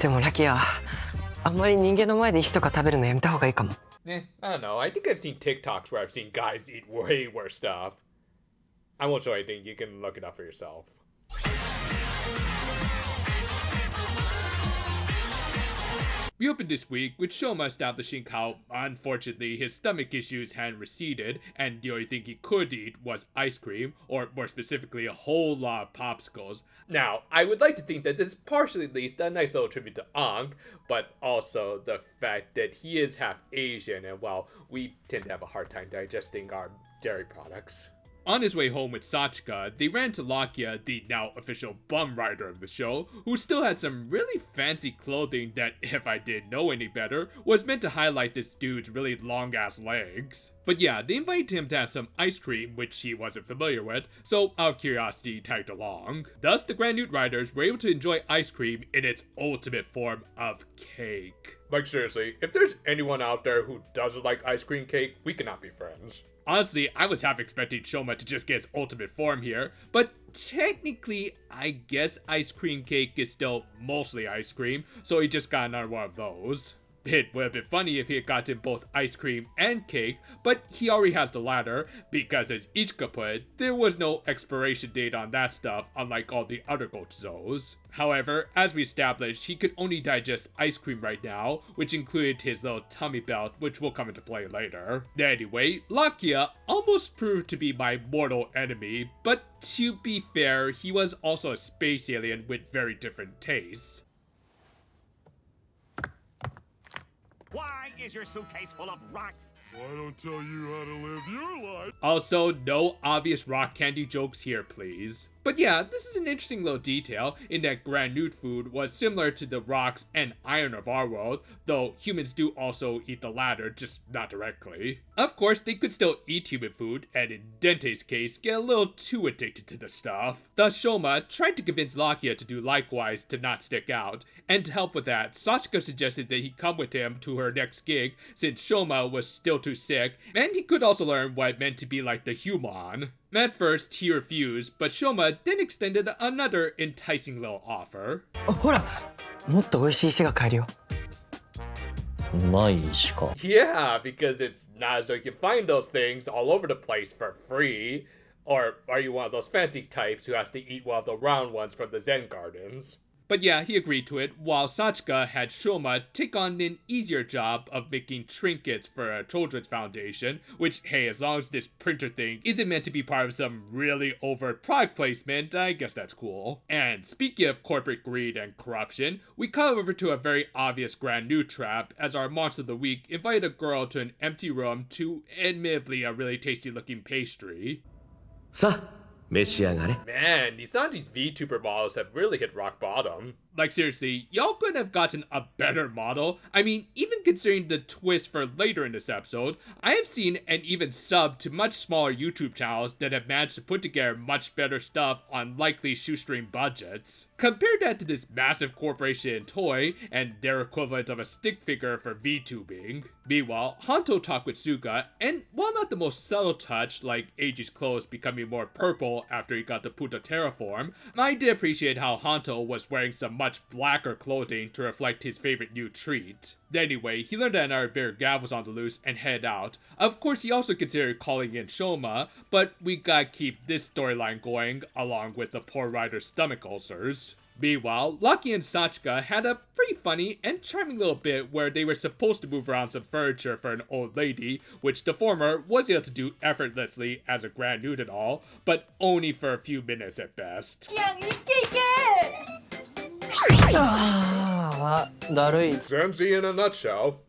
でもラキヤ、あんまり人間の前で石とか食べるのやめた方がいいかも。I don't know. I think I've seen TikToks where I've seen guys eat way worse stuff. I won't show anything. You can look it up for yourself. We opened this week with Shoma establishing how, unfortunately, his stomach issues hadn't receded, and the only thing he could eat was ice cream, or more specifically, a whole lot of popsicles. Now, I would like to think that this is partially at least a nice little tribute to Ankh, but also the fact that he is half Asian, and well, we tend to have a hard time digesting our dairy products. On his way home with Sachika, they ran into Lakia, the now official bum rider of the show, who still had some really fancy clothing that, if I didn't know any better, was meant to highlight this dude's really long-ass legs. But yeah, they invited him to have some ice cream, which he wasn't familiar with, so out of curiosity he tagged along. Thus, the Grand Newt Riders were able to enjoy ice cream in its ultimate form of cake. Like seriously, if there's anyone out there who doesn't like ice cream cake, we cannot be friends. Honestly, I was half expecting Shoma to just get his ultimate form here, but technically, I guess ice cream cake is still mostly ice cream, so he just got another one of those. It would have been funny if he had gotten both ice cream and cake, but he already has the latter, because as Ichika put it, there was no expiration date on that stuff, unlike all the other Gochuzos. However, as we established, he could only digest ice cream right now, which included his little tummy belt, which will come into play later. Anyway, Lakia almost proved to be my mortal enemy, but to be fair, he was also a space alien with very different tastes. Why is your suitcase full of rocks? I don't tell you how to live your life. Also, no obvious rock candy jokes here, please. But yeah, this is an interesting little detail in that Grand Newt food was similar to the rocks and iron of our world, though humans do also eat the latter, just not directly. Of course, they could still eat human food, and in Dente's case, get a little too addicted to the stuff. Thus, Shoma tried to convince Lakia to do likewise to not stick out, and to help with that, Sachika suggested that he come with him to her next gig, since Shoma was still too sick, and he could also learn what it meant to be like the human. At first, he refused, but Shoma then extended another enticing little offer. ほら、もっと美味しい石が買えるよ。うまい石か。 Yeah, because it's not as though you can find those things all over the place for free. Or are you one of those fancy types who has to eat one of the round ones from the Zen gardens? But yeah, he agreed to it, while Sachika had Shoma take on an easier job of making trinkets for a children's foundation, which, hey, as long as this printer thing isn't meant to be part of some really overt product placement, I guess that's cool. And speaking of corporate greed and corruption, we cut over to a very obvious Grand Newt trap, as our monster of the week invited a girl to an empty room to, admittedly, a really tasty looking pastry. さあ、召し上がれ。 Man, these Sanji's VTuber models have really hit rock bottom. Like seriously, y'all couldn't have gotten a better model. I mean, even considering the twist for later in this episode, I have seen and even subbed to much smaller YouTube channels that have managed to put together much better stuff on likely shoestring budgets. Compare that to this massive corporation in toy, and their equivalent of a stick figure for VTubing. Meanwhile, Hanto talked with Suga, and while not the most subtle touch, like Eiji's clothes becoming more purple after he got the Puta Terraform, I did appreciate how Hanto was wearing some much blacker clothing to reflect his favorite new treat. Anyway, he learned that another bigger Gavv was on the loose and headed out. Of course, he also considered calling in Shoma, but we gotta keep this storyline going along with the poor rider's stomach ulcers. Meanwhile, Lucky and Sachika had a pretty funny and charming little bit where they were supposed to move around some furniture for an old lady, which the former was able to do effortlessly as a Grand Newt and all, but only for a few minutes at best. ああ、だるい。 Zenzi in a nutshell.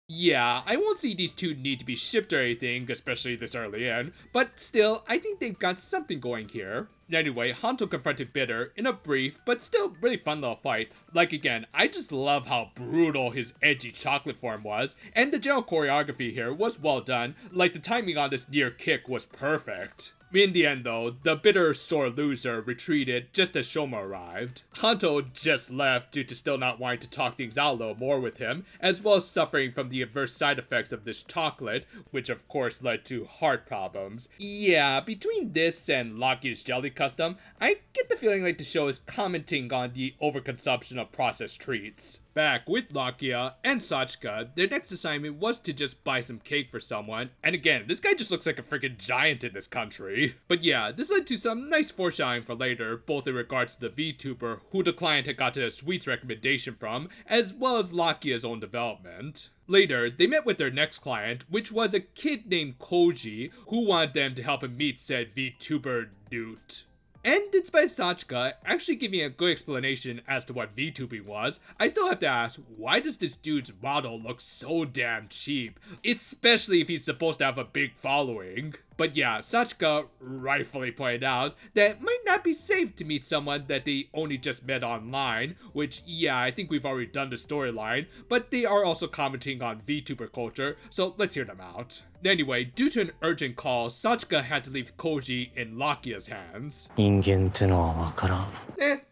Yeah, I won't say these two need to be shipped or anything, especially this early in, but still, I think they've got something going here. Anyway, Hanto confronted Bitter in a brief, but still really fun little fight. Like again, I just love how brutal his edgy chocolate form was, and the general choreography here was well done, like the timing on this near kick was perfect. In the end though, the bitter sore loser retreated just as Shoma arrived. Hanto just left due to still not wanting to talk things out a little more with him, as well as suffering from the adverse side effects of this chocolate, which of course led to heart problems. Yeah, between this and Lucky's jelly custom, I get the feeling like the show is commenting on the overconsumption of processed treats. Back with Lakia and Sachika, their next assignment was to just buy some cake for someone, and again, this guy just looks like a freaking giant in this country. But yeah, this led to some nice foreshadowing for later, both in regards to the VTuber who the client had gotten a sweets recommendation from, as well as Lakia's own development. Later, they met with their next client, which was a kid named Koji, who wanted them to help him meet said VTuber Newt. And in spite of Sachika actually giving a good explanation as to what VTubing was, I still have to ask, why does this dude's model look so damn cheap? Especially if he's supposed to have a big following. But yeah, Sachika rightfully pointed out that it might not be safe to meet someone that they only just met online, which yeah, I think we've already done the storyline, but they are also commenting on VTuber culture, so let's hear them out. Anyway, due to an urgent call, Sachika had to leave Koji in Lakia's hands. 人間ってのはわからん。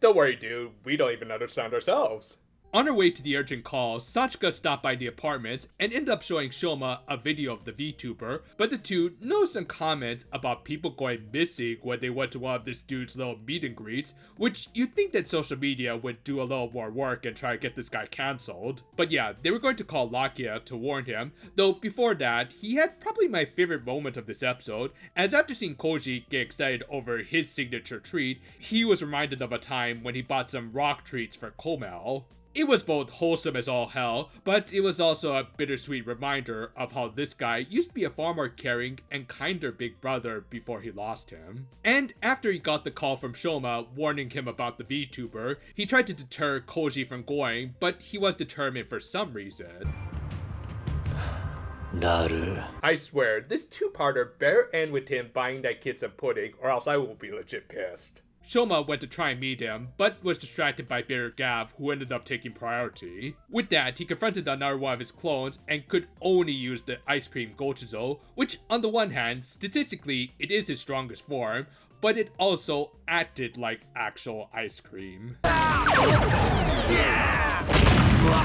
Don't worry dude, we don't even understand ourselves. On her way to the urgent call, Sachika stopped by the apartment and ended up showing Shoma a video of the VTuber, but the two noticed some comments about people going missing when they went to one of this dude's little meet and greets, which you'd think that social media would do a little more work and try to get this guy cancelled. But yeah, they were going to call Lakia to warn him, though before that, he had probably my favorite moment of this episode, as after seeing Koji get excited over his signature treat, he was reminded of a time when he bought some rock treats for Kamen. It was both wholesome as all hell, but it was also a bittersweet reminder of how this guy used to be a far more caring and kinder big brother before he lost him. And after he got the call from Shoma warning him about the VTuber, he tried to deter Koji from going, but he was determined for some reason. だる。 I swear, this two-parter better end with him buying that kid some pudding, or else I will be legit pissed. Shoma went to try and meet him, but was distracted by bitter Gavv, who ended up taking priority. With that, he confronted another one of his clones and could only use the ice cream Gochizo, which on the one hand, statistically, it is his strongest form, but it also acted like actual ice cream.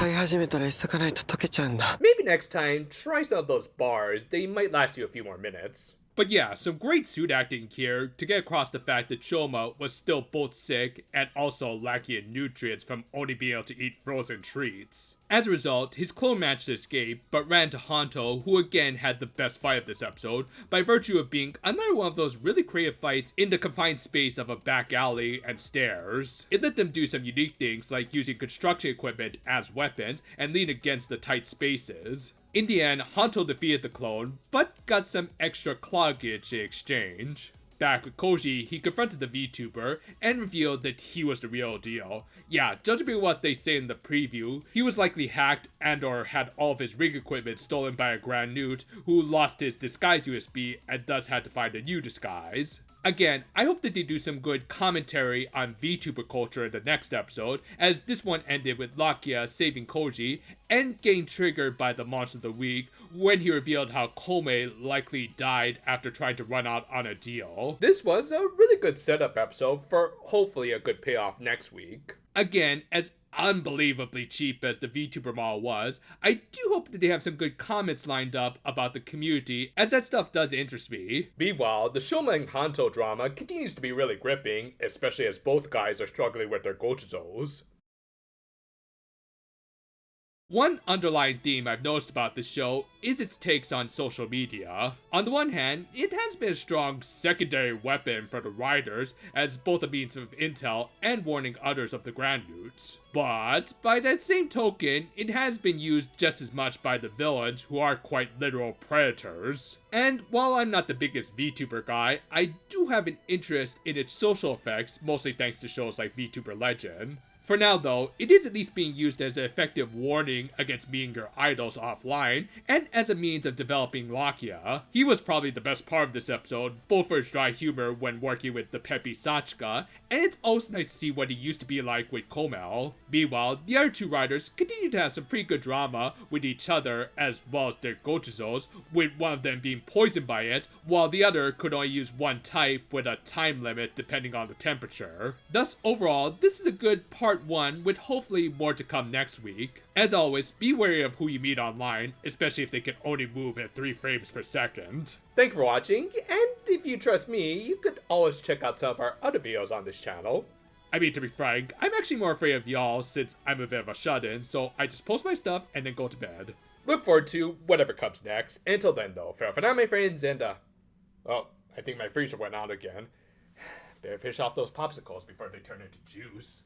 買い始めたら急がないと溶けちゃうんだ。 Maybe next time, try some of those bars, they might last you a few more minutes. But yeah, some great suit acting here to get across the fact that Shoma was still both sick and also lacking in nutrients from only being able to eat frozen treats. As a result, his clone managed to escape, but ran to Hanto, who again had the best fight of this episode, by virtue of being another one of those really creative fights in the confined space of a back alley and stairs. It let them do some unique things like using construction equipment as weapons and lean against the tight spaces. In the end, Hanto defeated the clone, but got some extra cloggage in exchange. Back with Koji, he confronted the VTuber and revealed that he was the real deal. Yeah, judging by what they say in the preview, he was likely hacked and or had all of his rig equipment stolen by a Grand Newt who lost his disguise USB and thus had to find a new disguise. Again, I hope that they do some good commentary on VTuber culture in the next episode, as this one ended with Lakia saving Koji and getting triggered by the Monster of the Week when he revealed how Kamen likely died after trying to run out on a deal. This was a really good setup episode for hopefully a good payoff next week. Again, as unbelievably cheap as the VTuber model was, I do hope that they have some good comments lined up about the community, as that stuff does interest me. Meanwhile, the Shoma and Hanto drama continues to be really gripping, especially as both guys are struggling with their gochizos. One underlying theme I've noticed about this show is its takes on social media. On the one hand, it has been a strong secondary weapon for the writers as both a means of intel and warning others of the Grand Newts. But by that same token, it has been used just as much by the villains, who are quite literal predators. And while I'm not the biggest VTuber guy, I do have an interest in its social effects, mostly thanks to shows like VTuber Legend. For now though, it is at least being used as an effective warning against meeting your idols offline, and as a means of developing Lakia. He was probably the best part of this episode, both for his dry humor when working with the peppy Sachika, and it's also nice to see what he used to be like with Kamen. Meanwhile, the other two writers continue to have some pretty good drama with each other as well as their gochizos, with one of them being poisoned by it, while the other could only use one type with a time limit depending on the temperature. Thus, overall, this is a good part part 1, with hopefully more to come next week. As always, be wary of who you meet online, especially if they can only move at 3 frames per second. Thanks for watching, and if you trust me, you could always check out some of our other videos on this channel. I mean, to be frank, I'm actually more afraid of y'all since I'm a bit of a shut-in, so I just post my stuff and then go to bed. Look forward to whatever comes next. Until then, though, farewell for now, my friends, and, oh, I think my freezer went out again. Better finish off those popsicles before they turn into juice.